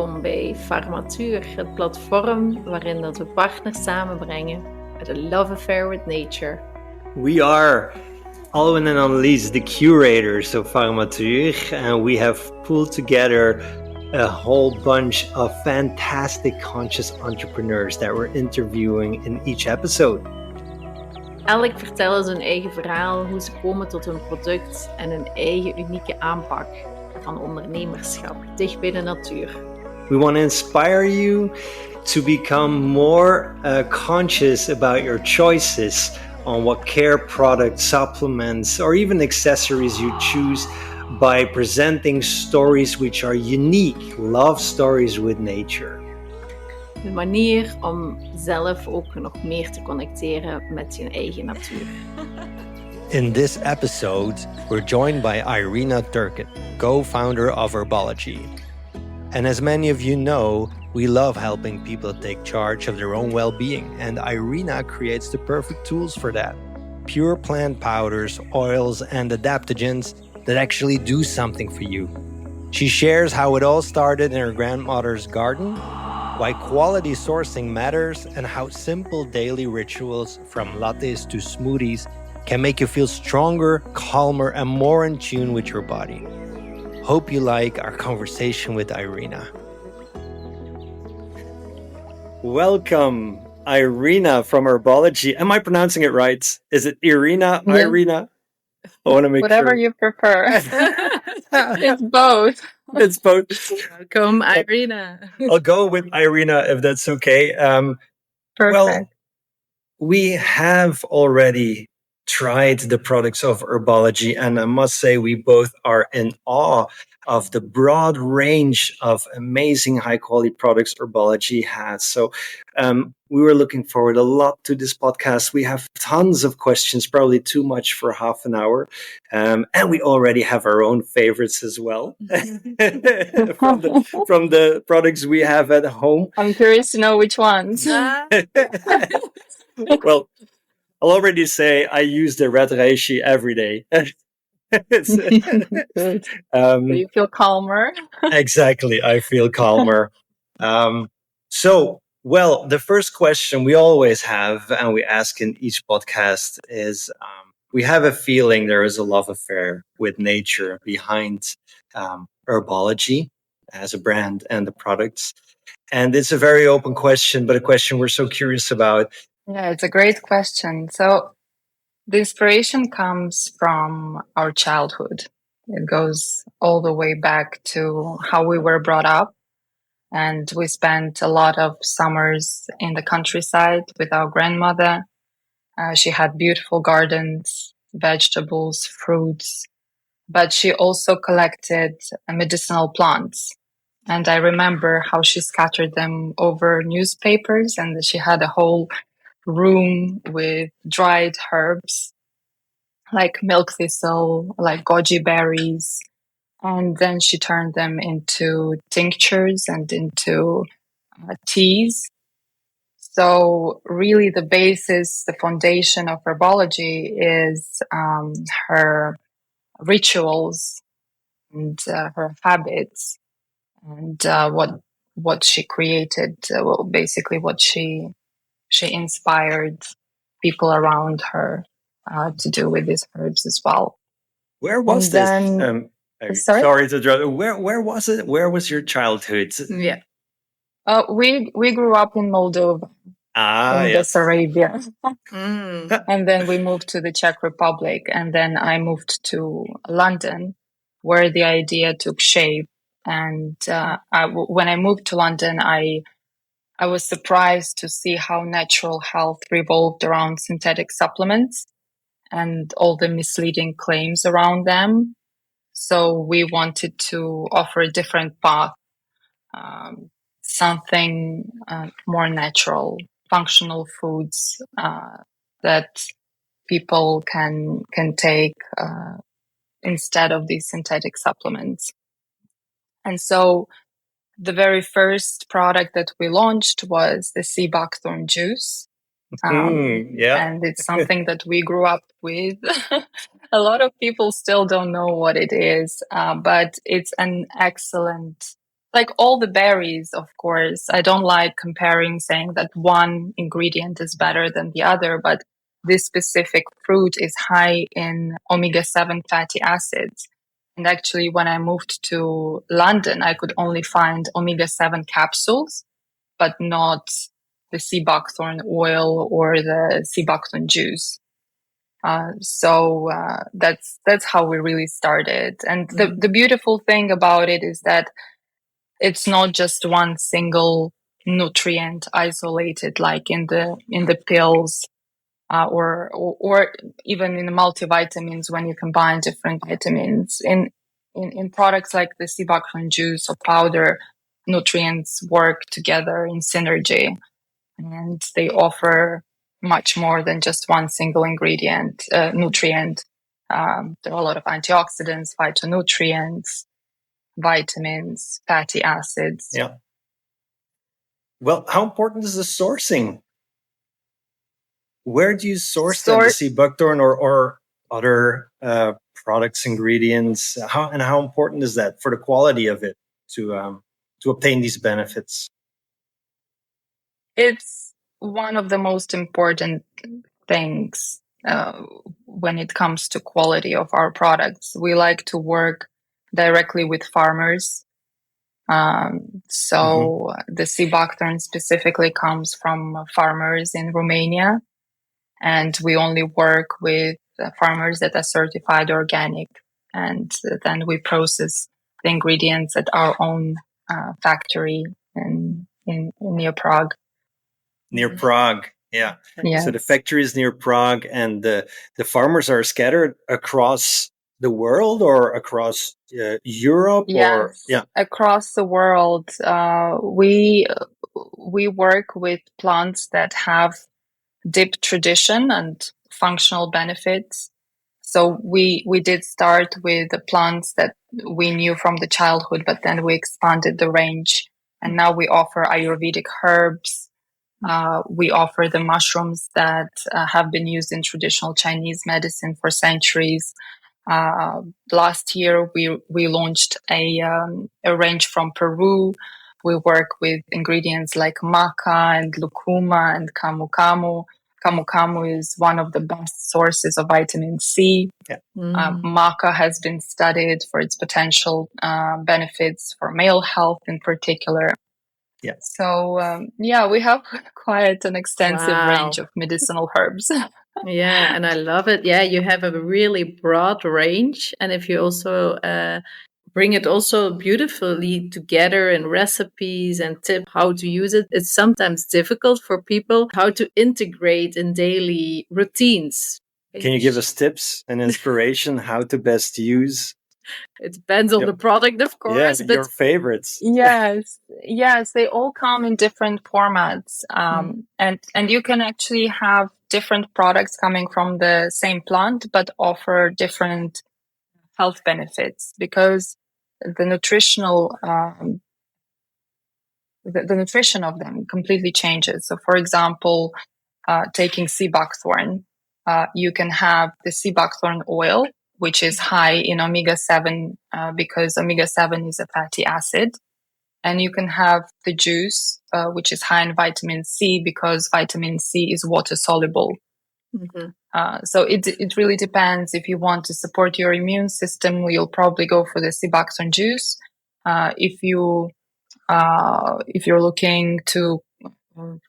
welkom bij Farmatuur, het platform waarin dat we partners samenbrengen met a love affair with nature. We are Alwyn and Annelies, the curators of Farmatuur, and we have pulled together a whole bunch of fantastic conscious entrepreneurs that we're interviewing in each episode. Elk vertellen zijn eigen verhaal, hoe ze komen tot hun product en hun eigen unieke aanpak van ondernemerschap, dicht bij de natuur. We want to inspire you to become more conscious about your choices on what care products, supplements, or even accessories you choose by presenting stories which are unique, love stories with nature. Een manier om zelf ook nog meer te connecteren met je eigen natuur. In this episode, we're joined by Irina Turkett, co-founder of Erbology. And as many of you know, we love helping people take charge of their own well-being, and Irina creates the perfect tools for that. Pure plant powders, oils, and adaptogens that actually do something for you. She shares how it all started in her grandmother's garden, why quality sourcing matters, and how simple daily rituals from lattes to smoothies can make you feel stronger, calmer, and more in tune with your body. Hope you like our conversation with Irina. Welcome, Irina from Erbology. Am I pronouncing it right? Is it Irina? Yeah. Irina? I want to make Whatever sure. you prefer. It's both. It's both. Welkom, Irina. I'll go with Irina if that's okay. Perfect. Well, we have already tried the products of Erbology, and I must say we both are in awe of the broad range of amazing high-quality products Erbology has. So we were looking forward a lot to this podcast. We have tons of questions, probably too much for half an hour. And we already have our own favorites as well from the products we have at home. I'm curious to know which ones. Well, I'll already say I use the red reishi every day. Good. So you feel calmer. Exactly, I feel calmer. Well, the first question we always have, and we ask in each podcast, is we have a feeling there is a love affair with nature behind Erbology as a brand and the products. And it's a very open question, but a question we're so curious about. Yeah, it's a great question. So the inspiration comes from our childhood. It goes all the way back to how we were brought up. And we spent a lot of summers in the countryside with our grandmother. She had beautiful gardens, vegetables, fruits, but she also collected medicinal plants. And I remember how she scattered them over newspapers, and she had a whole room with dried herbs like milk thistle, like goji berries. And then she turned them into tinctures and into teas. So really the basis, the foundation of Erbology is her rituals and her habits and what she created, basically what she inspired people around her to do with these herbs as well. Where was and this? Sorry? Sorry to interrupt. Where was it? Where was your childhood? Yeah. We grew up in Moldova, in Yes. Arabia. And then we moved to the Czech Republic, and then I moved to London, where the idea took shape. And when I moved to London, I was surprised to see how natural health revolved around synthetic supplements and all the misleading claims around them. So we wanted to offer a different path, something more natural, functional foods that people can take instead of these synthetic supplements. And so the very first product that we launched was the sea buckthorn juice. And it's something that we grew up with. A lot of people still don't know what it is, but it's an excellent like all the berries, of course. I don't like comparing, saying that one ingredient is better than the other, but this specific fruit is high in omega-7 fatty acids. And actually, when I moved to London, I could only find omega-7 capsules, but not the sea buckthorn oil or the sea buckthorn juice. So that's how we really started. And the beautiful thing about it is that it's not just one single nutrient isolated, like in the pills, or even in the multivitamins when you combine different vitamins. In products like the sea buckthorn juice or powder, nutrients work together in synergy, and they offer much more than just one single ingredient nutrient. There are a lot of antioxidants, phytonutrients, vitamins, fatty acids. Yeah. Well, how important is the sourcing? Where do you source the sea buckthorn or other products, ingredients? How important is that for the quality of it to obtain these benefits? It's one of the most important things when it comes to quality of our products. We like to work directly with farmers. So the sea buckthorn specifically comes from farmers in Romania, and we only work with farmers that are certified organic, and then we process the ingredients at our own factory in near Prague. Near Prague, yeah. Yes. So the factory is near Prague, and the farmers are scattered across the world or across Europe? Yes, across the world. We work with plants that have deep tradition and functional benefits. So we did start with the plants that we knew from the childhood, but then we expanded the range, and now we offer Ayurvedic herbs. We offer the mushrooms that have been used in traditional Chinese medicine for centuries. Last year, we launched a range from Peru. We work with ingredients like maca and lucuma and camu camu. Camu camu is one of the best sources of vitamin C. Yeah. Maca has been studied for its potential benefits for male health in particular. Yeah. So, we have quite an extensive range of medicinal herbs. Yeah, and I love it. Yeah, you have a really broad range. And if you also bring it also beautifully together in recipes and tips how to use it, it's sometimes difficult for people how to integrate in daily routines. Can you give us tips and inspiration how to best use? It depends on the product, of course. Yeah, but your favorites. Yes, they all come in different formats. And you can actually have different products coming from the same plant, but offer different health benefits, because the nutritional the nutrition of them completely changes. So, for example, taking sea buckthorn, you can have the sea buckthorn oil, which is high in omega-7 because omega-7 is a fatty acid. And you can have the juice, which is high in vitamin C because vitamin C is water soluble. So it really depends. If you want to support your immune system, you'll probably go for the sea buckthorn juice. If you're looking to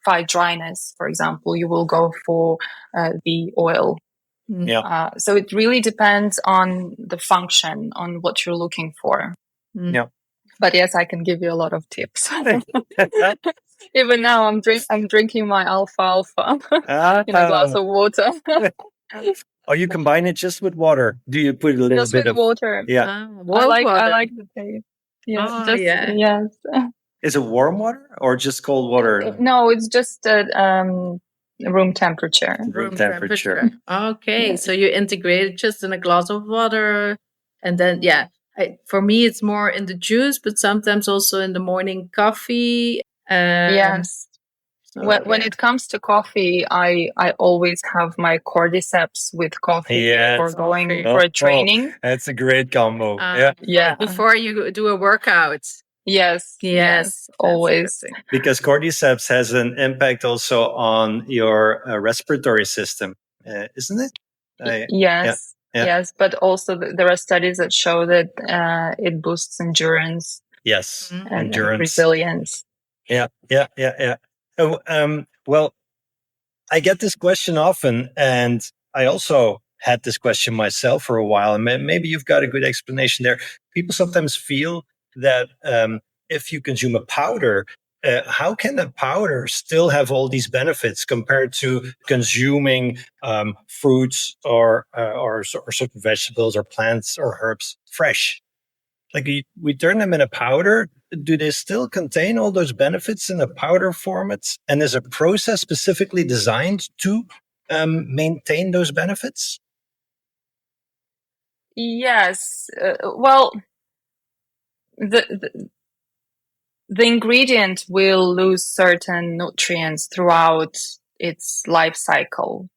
fight dryness, for example, you will go for the oil. Yeah. So it really depends on the function, on what you're looking for. Yeah. But yes, I can give you a lot of tips. Even now, I'm drinking my alfalfa in a glass of water. Oh, you combine it just with water? Do you put a little just bit with of water? Yeah. I like the taste. Yes, yes. Is it warm water or just cold water? No, it's just room temperature. Room temperature. Okay, so you integrate it just in a glass of water, and then for me it's more in the juice, but sometimes also in the morning coffee. Yes. So, when it comes to coffee, I always have my cordyceps with coffee for going for a training. That's a great combo. Yeah. Before you do a workout. Yes, Yes, always. Because cordyceps has an impact also on your respiratory system, isn't it? Yes, yeah. yes, but also there are studies that show that it boosts endurance. Yes, And endurance, resilience. Yeah. Oh, well, I get this question often, and I also had this question myself for a while, and maybe you've got a good explanation there. People sometimes feel that if you consume a powder, how can that powder still have all these benefits compared to consuming fruits or certain vegetables or plants or herbs fresh? Like we turn them in a powder. Do they still contain all those benefits in a powder format? And is a process specifically designed to maintain those benefits? Yes. Well, the ingredient will lose certain nutrients throughout its life cycle.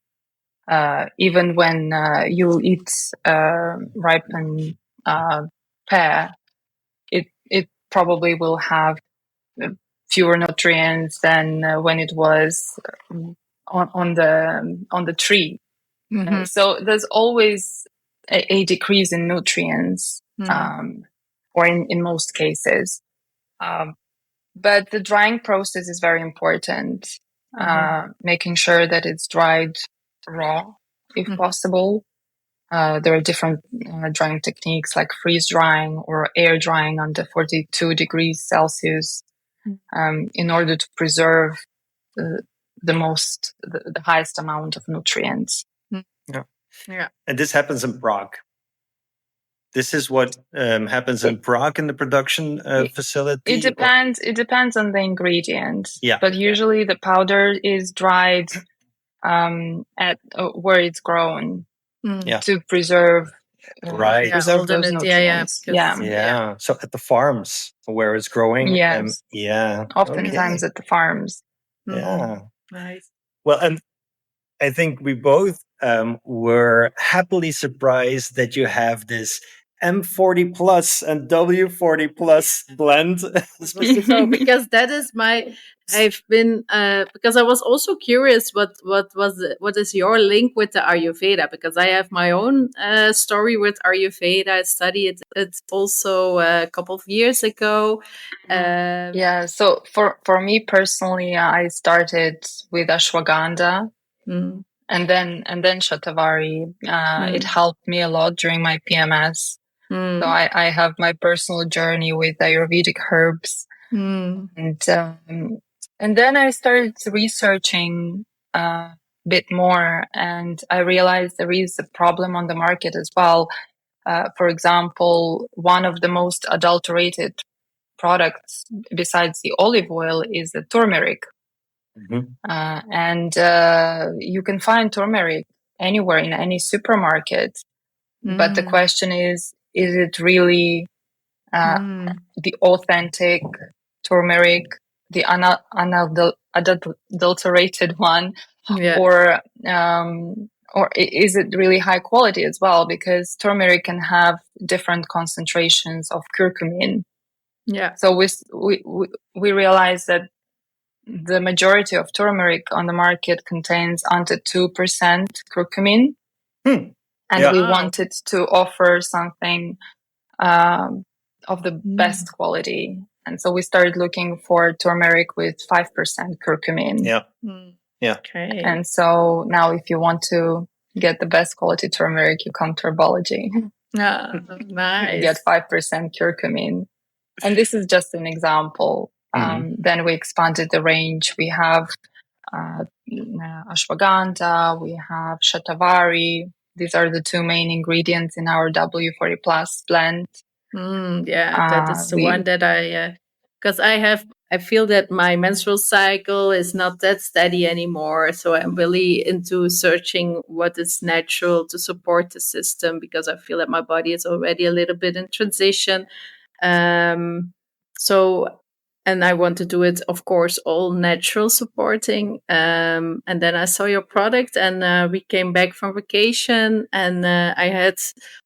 Even when you eat ripened pear, it probably will have fewer nutrients than when it was on the tree. Mm-hmm. So there's always a decrease in nutrients, or in most cases. But the drying process is very important, making sure that it's dried raw, if possible. There are different drying techniques like freeze drying or air drying under 42 degrees Celsius, in order to preserve the highest amount of nutrients. Yeah. And this happens in Prague. This is what happens in Prague in the production facility. It depends. It depends on the ingredient. Yeah. But usually the powder is dried at where it's grown to preserve right. preserve those nutrients. Yeah. So at the farms where it's growing. Yes. Yeah. Oftentimes at the farms. Yeah. Nice. Well, and I think we both were happily surprised that you have this M40 plus and W40 plus blend. So because that is I've been because I was also curious what is your link with the Ayurveda, because I have my own story with Ayurveda. I studied it also a couple of years ago. Yeah, so for me personally, I started with ashwagandha. And then Shatavari. It helped me a lot during my PMS. So I have my personal journey with Ayurvedic herbs. And then I started researching a bit more, and I realized there is a problem on the market as well. For example, one of the most adulterated products besides the olive oil is the turmeric. And you can find turmeric anywhere in any supermarket. But the question is it really the authentic turmeric, the unadulterated one, or is it really high quality as well? Because turmeric can have different concentrations of curcumin. Yeah. So we realize that the majority of turmeric on the market contains under 2% curcumin. And we wanted to offer something of the best quality. And so we started looking for turmeric with 5% curcumin. Yeah. Okay. And so now if you want to get the best quality turmeric, you come to Erbology. Nice. You get 5% curcumin. And this is just an example. Then we expanded the range. We have ashwagandha, we have shatavari. These are the two main ingredients in our W40 Plus blend. Yeah, that is the one that because I feel that my menstrual cycle is not that steady anymore. So I'm really into searching what is natural to support the system, because I feel that my body is already a little bit in transition. So and I want to do it, of course, all natural supporting. And then I saw your product, and we came back from vacation, and I had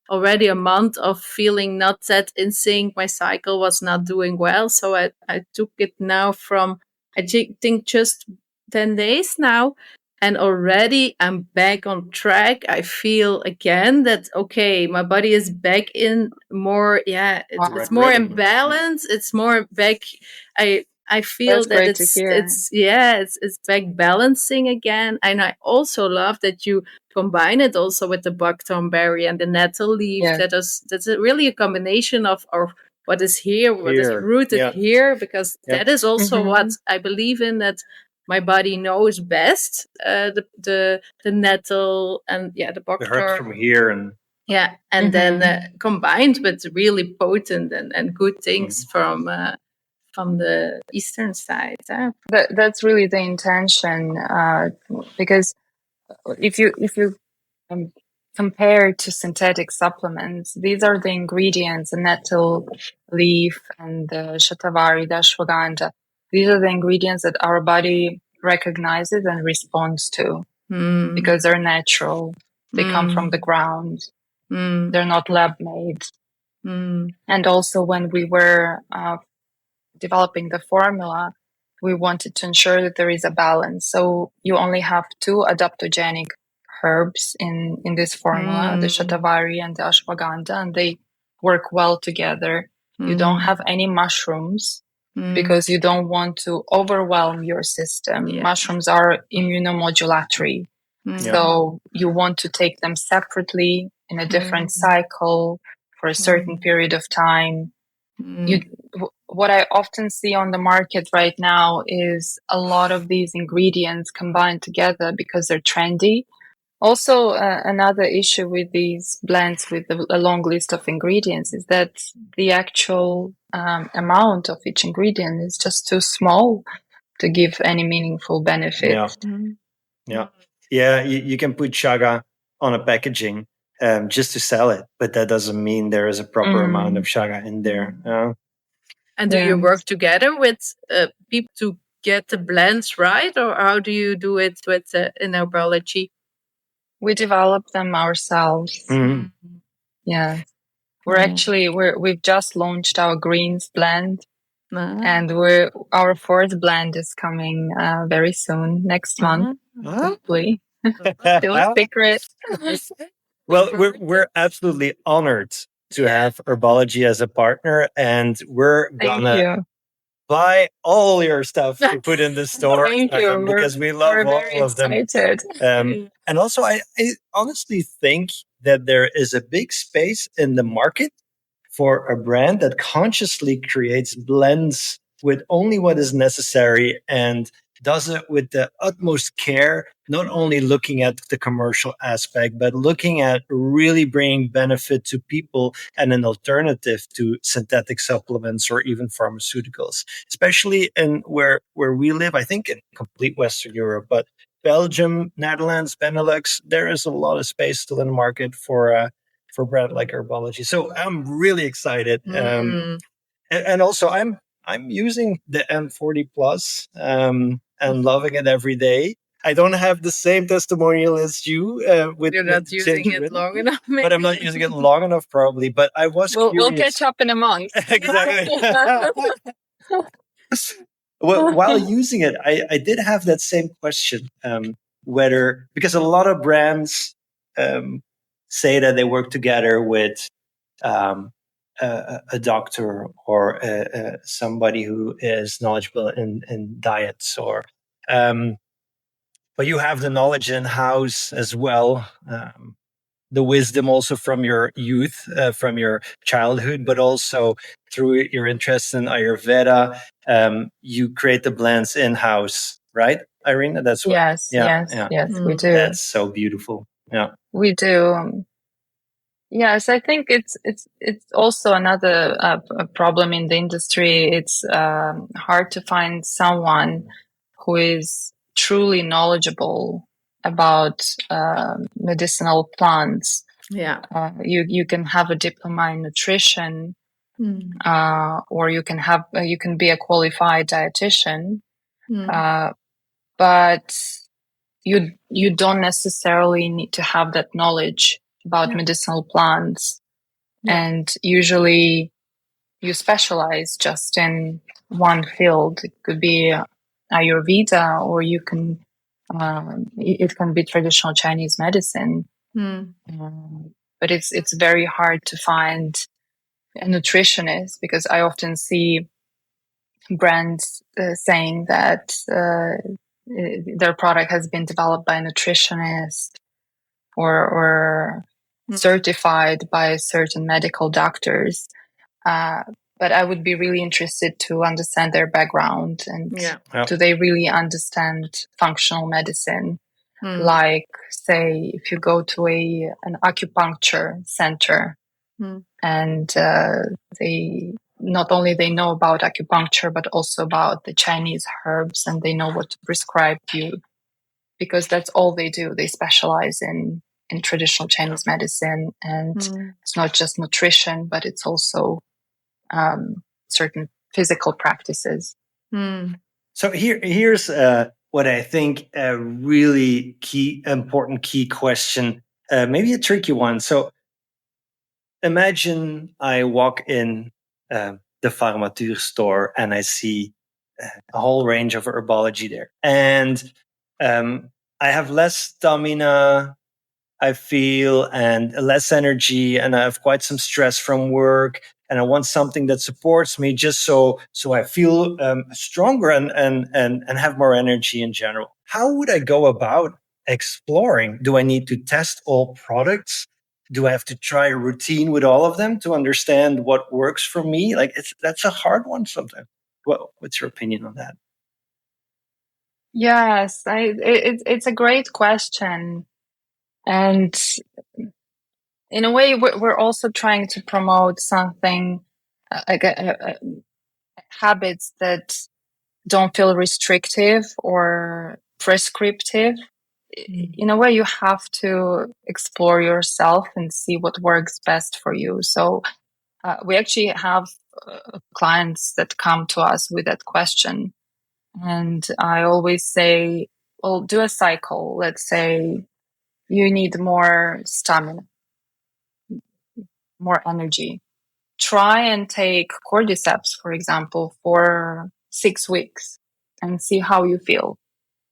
already a month of feeling not that in sync. My cycle was not doing well, so I took it now from, think just 10 days now. And already I'm back on track. I feel again that, okay, my body is back in more, it's more in balance. It's more back. I feel That's that great to hear. it's back balancing again. And I also love that you combine it also with the buckthorn berry and the nettle leaf. Yeah. That's really a combination of what is here, what is rooted here, because that is also what I believe in, that my body knows best. The nettle and the buckthorn. The herbs from here and then combined with really potent and good things from the eastern side. That's really the intention, because if you compare to synthetic supplements, these are the ingredients: the nettle leaf and the shatavari, the ashwagandha. These are the ingredients that our body recognizes and responds to because they're natural. They come from the ground. They're not lab made. And also, when we were developing the formula, we wanted to ensure that there is a balance. So you only have 2 adaptogenic herbs in this formula, the shatavari and the ashwagandha, and they work well together. You don't have any mushrooms because you don't want to overwhelm your system. Mushrooms are immunomodulatory. So you want to take them separately in a different cycle for a certain period of time. What I often see on the market right now is a lot of these ingredients combined together because they're trendy. Also, another issue with these blends with a long list of ingredients is that the actual amount of each ingredient is just too small to give any meaningful benefit. You can put chaga on a packaging just to sell it, but that doesn't mean there is a proper amount of chaga in there. And do you work together with people to get the blends right, or how do you do it with in Erbology? We develop them ourselves. Yeah, we've just launched our greens blend, and our 4th blend is coming very soon, next month, hopefully. Still a secret. Well, we're absolutely honored to have Erbology as a partner, and we're gonna buy all your stuff to put in the store. Thank you. Because we love all of them. And also, I honestly think that there is a big space in the market for a brand that consciously creates blends with only what is necessary and does it with the utmost care, not only looking at the commercial aspect, but looking at really bringing benefit to people and an alternative to synthetic supplements or even pharmaceuticals, especially in where we live, I think in complete Western Europe, but Belgium, Netherlands, Benelux, there is a lot of space still in the market for a brand like Erbology. So I'm really excited. And also I'm using the M40 Plus and loving it every day. I don't have the same testimonial as you. You're not using it long enough, maybe. But I'm not using it long enough, probably. But I was curious. We'll catch up in a month. Exactly. Well, while using it, I did have that same question. Because a lot of brands say that they work together with a doctor or somebody who is knowledgeable in diets, or but you have the knowledge in house as well, the wisdom also from your youth, from your childhood, but also through your interest in Ayurveda. You create the blends in house, right, Irina? That's what. Yes, we do. That's so beautiful. Yeah, we do. Yes, I think it's also another problem in the industry. It's hard to find someone who is truly knowledgeable about medicinal plants. You can have a diploma in nutrition, or you can be a qualified dietitian, Mm. but you don't necessarily need to have that knowledge about Yeah. medicinal plants. Yeah. And usually you specialize just in one field. It could be Ayurveda, or it can be traditional Chinese medicine. But it's very hard to find a nutritionist, because I often see brands saying that their product has been developed by a nutritionist or certified by certain medical doctors. But I would be really interested to understand their background, and do they really understand functional medicine? Like, say, if you go to an acupuncture center, and they not only they know about acupuncture, but also about the Chinese herbs, and they know what to prescribe to you, because that's all they do. They specialize in traditional Chinese medicine, and it's not just nutrition, but it's also certain physical practices. So here's what I think a really important key question, maybe a tricky one. So imagine I walk in the Farmatuur store and I see a whole range of herbology there, and I have less stamina, I feel, and less energy, and I have quite some stress from work, and I want something that supports me, just so I feel stronger and have more energy in general. How would I go about exploring? Do I need to test all products? Do I have to try a routine with all of them to understand what works for me? Like, that's a hard one sometimes. What's your opinion on that? Yes, it's a great question. And in a way, we're also trying to promote something like habits that don't feel restrictive or prescriptive. In a way, you have to explore yourself and see what works best for you. So we actually have clients that come to us with that question. And I always say, well, do a cycle. Let's say you need more stamina, more energy. Try and take cordyceps, for example, for 6 weeks and see how you feel.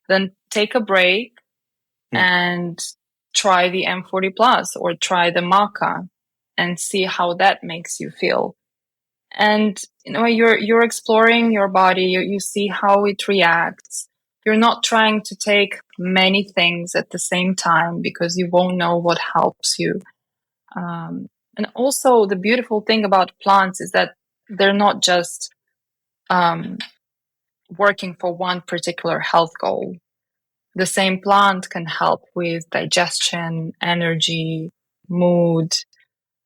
Then take a break and try the M40 Plus or try the maca and see how that makes you feel. And you're exploring your body. You see how it reacts. You're not trying to take many things at the same time, because you won't know what helps you. And also, the beautiful thing about plants is that they're not just working for one particular health goal. The same plant can help with digestion, energy, mood,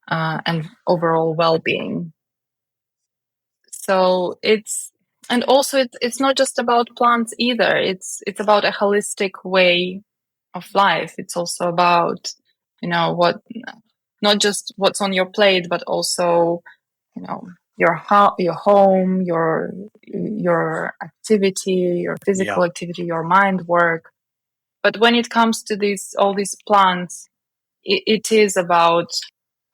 and overall well-being. So it's not just about plants either. It's about a holistic way of life. It's also about, not just what's on your plate, but also, your home, your activity, your physical activity, your mind work. But when it comes to all these plants, it is about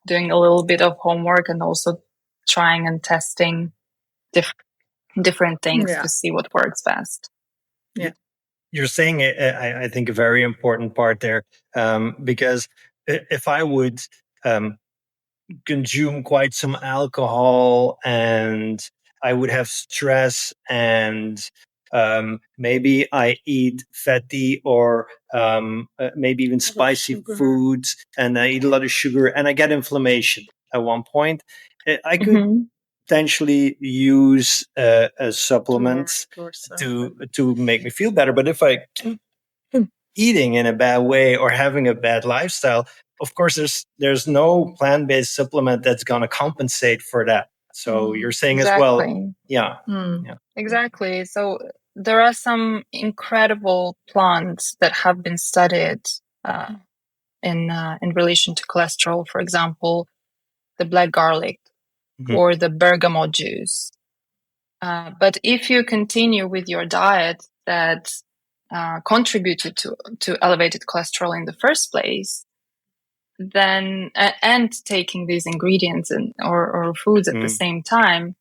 doing a little bit of homework and also trying and testing different things to see what works best. Yeah. You're saying, I think, a very important part there, because if I would consume quite some alcohol and I would have stress, and maybe I eat fatty or maybe even spicy foods, and I eat a lot of sugar and I get inflammation at one point, I could potentially use supplements to make me feel better. But if I eating in a bad way or having a bad lifestyle, of course, there's no plant-based supplement that's going to compensate for that. So you're saying as well, yeah. Exactly. So there are some incredible plants that have been studied in relation to cholesterol. For example, the black garlic. or the bergamot juice. But if you continue with your diet that contributed to elevated cholesterol in the first place, then and taking these ingredients or foods at the same time,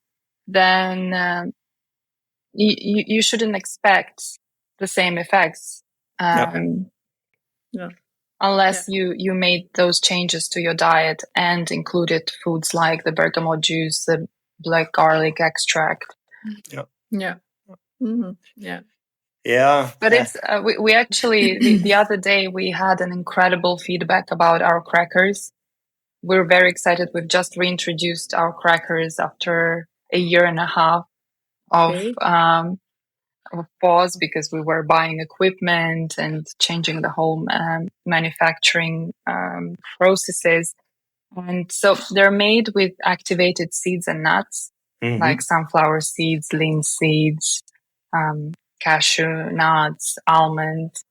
then you shouldn't expect the same effects. Unless you made those changes to your diet and included foods like the bergamot juice, the black garlic extract. But it's we actually the other day we had an incredible feedback about our crackers. We're very excited. We've just reintroduced our crackers after a year and a half of pause because we were buying equipment and changing the whole manufacturing processes. And so they're made with activated seeds and nuts, like sunflower seeds, linseeds, cashew nuts, almonds.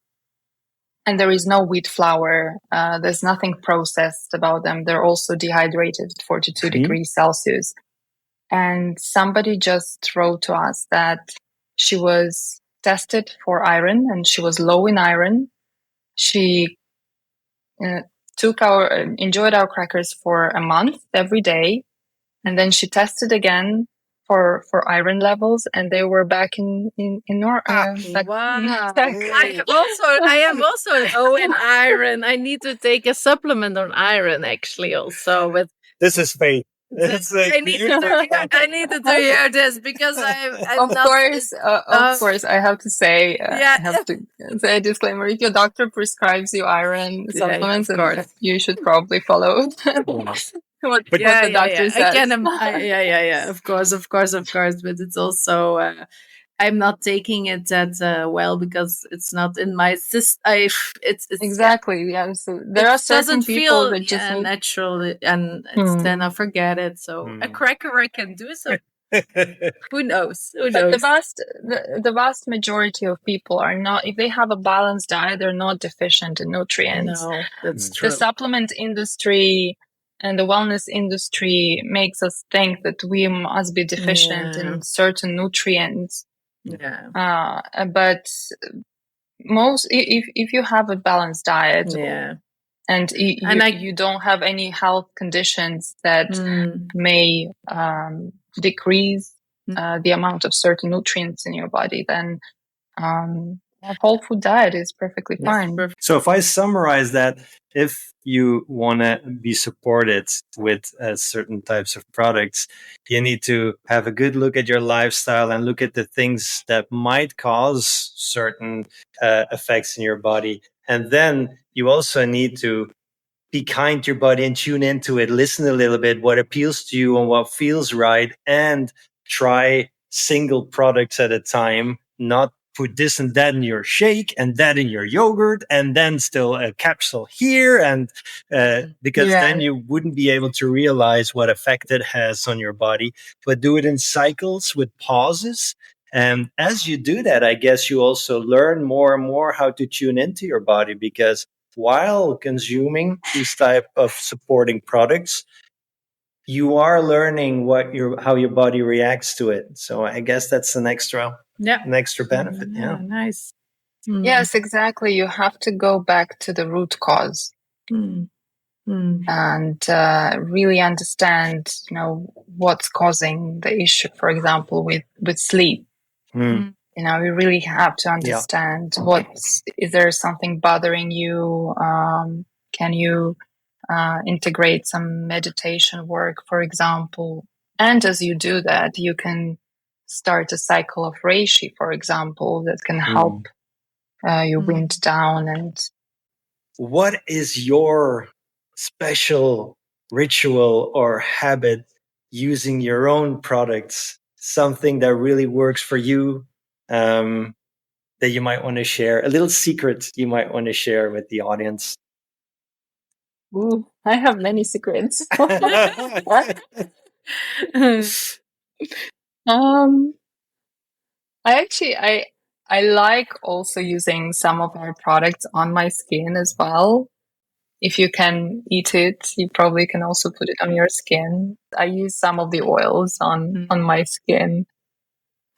And there is no wheat flour. There's nothing processed about them. They're also dehydrated at 42 degrees Celsius. And somebody just wrote to us that she was tested for iron and she was low in iron. She enjoyed our crackers for a month every day. And then she tested again for iron levels, and they were back in normal. Wow! I am also low in iron. I need to take a supplement on iron. Actually, also with this is fate. I need to hear this because I'm of course, I have to say, I have to say a disclaimer. If your doctor prescribes you iron supplements, you should probably follow what the doctor says. Of course. But it's also I'm not taking it that well because it's not in my system. It's exactly So there are certain people that just natural, and then I forget it. So a cracker I can do so. Who knows? But the vast majority of people are not. If they have a balanced diet, they're not deficient in nutrients. No, that's true. The supplement industry and the wellness industry makes us think that we must be deficient in certain nutrients. But most, if you have a balanced diet, and you don't have any health conditions that may decrease the amount of certain nutrients in your body, then a whole food diet is perfectly fine. So if I summarize that, if you want to be supported with certain types of products, you need to have a good look at your lifestyle and look at the things that might cause certain effects in your body. And then you also need to be kind to your body and tune into it, listen a little bit, what appeals to you and what feels right, and try single products at a time, not put this and that in your shake and that in your yogurt and then still a capsule here. And because then you wouldn't be able to realize what effect it has on your body, but do it in cycles with pauses. And as you do that, I guess you also learn more and more how to tune into your body, because while consuming these type of supporting products, you are learning how your body reacts to it. So I guess that's an extra benefit. Nice. Yes, exactly. You have to go back to the root cause and really understand, what's causing the issue. For example, with sleep, we really have to understand is there something bothering you? Can you integrate some meditation work, for example? And as you do that, you can start a cycle of reishi, for example, that can help you wind down. And what is your special ritual or habit using your own products? Something that really works for you, that you might want to share? A little secret you might want to share with the audience? Ooh, I have many secrets. I like also using some of our products on my skin as well. if you can eat it, you probably can also put it on your skin. I use some of the oils on my skin.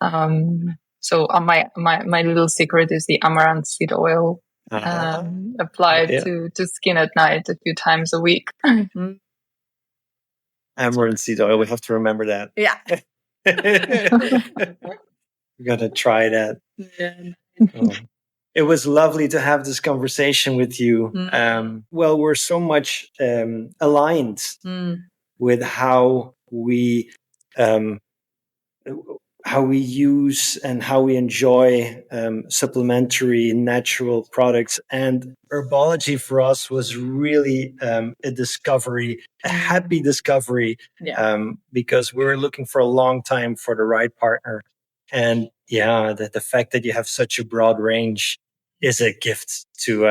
So my little secret is the amaranth seed oil applied to skin at night a few times a week. Amaranth seed oil. We have to remember that. Yeah. We got to try that. Yeah. It was lovely to have this conversation with you. Well, we're so much aligned with how we use and how we enjoy supplementary natural products. And Erbology for us was really a discovery, a happy discovery, because we were looking for a long time for the right partner. And the fact that you have such a broad range is a gift to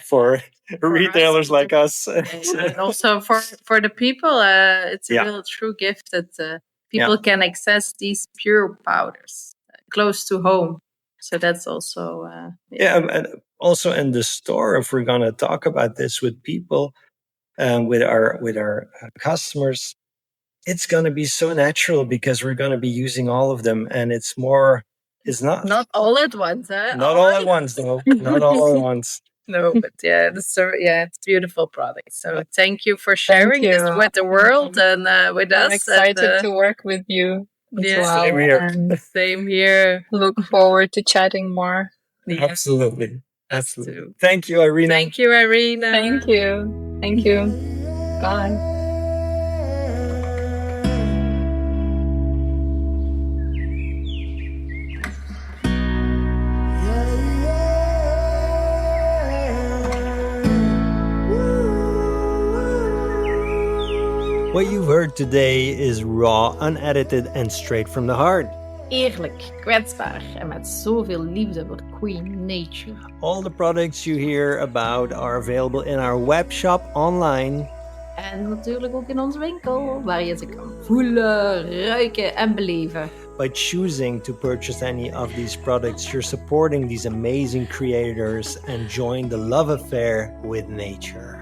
for retailers like us. And also for the people, it's a real true gift that people can access these pure powders close to home. So that's also and also in the store, if we're going to talk about this with people, with our customers, it's going to be so natural because we're going to be using all of them, and it's not all at once, huh? Not all at once, though. Not all at once. No, but it's beautiful product. So thank you for sharing this with the world and with us. I'm excited to work with you. Yeah, same here. And same here. Look forward to chatting more. Yeah. Absolutely. Thank you, Irina. Thank you, Irina. Thank you. Bye. What you've heard today is raw, unedited and straight from the heart. Eerlijk, kwetsbaar en met zoveel liefde voor Queen Nature. All the products you hear about are available in our webshop online. En natuurlijk ook in onze winkel, waar je ze kan voelen, ruiken en beleven. By choosing to purchase any of these products, you're supporting these amazing creators and join the love affair with nature.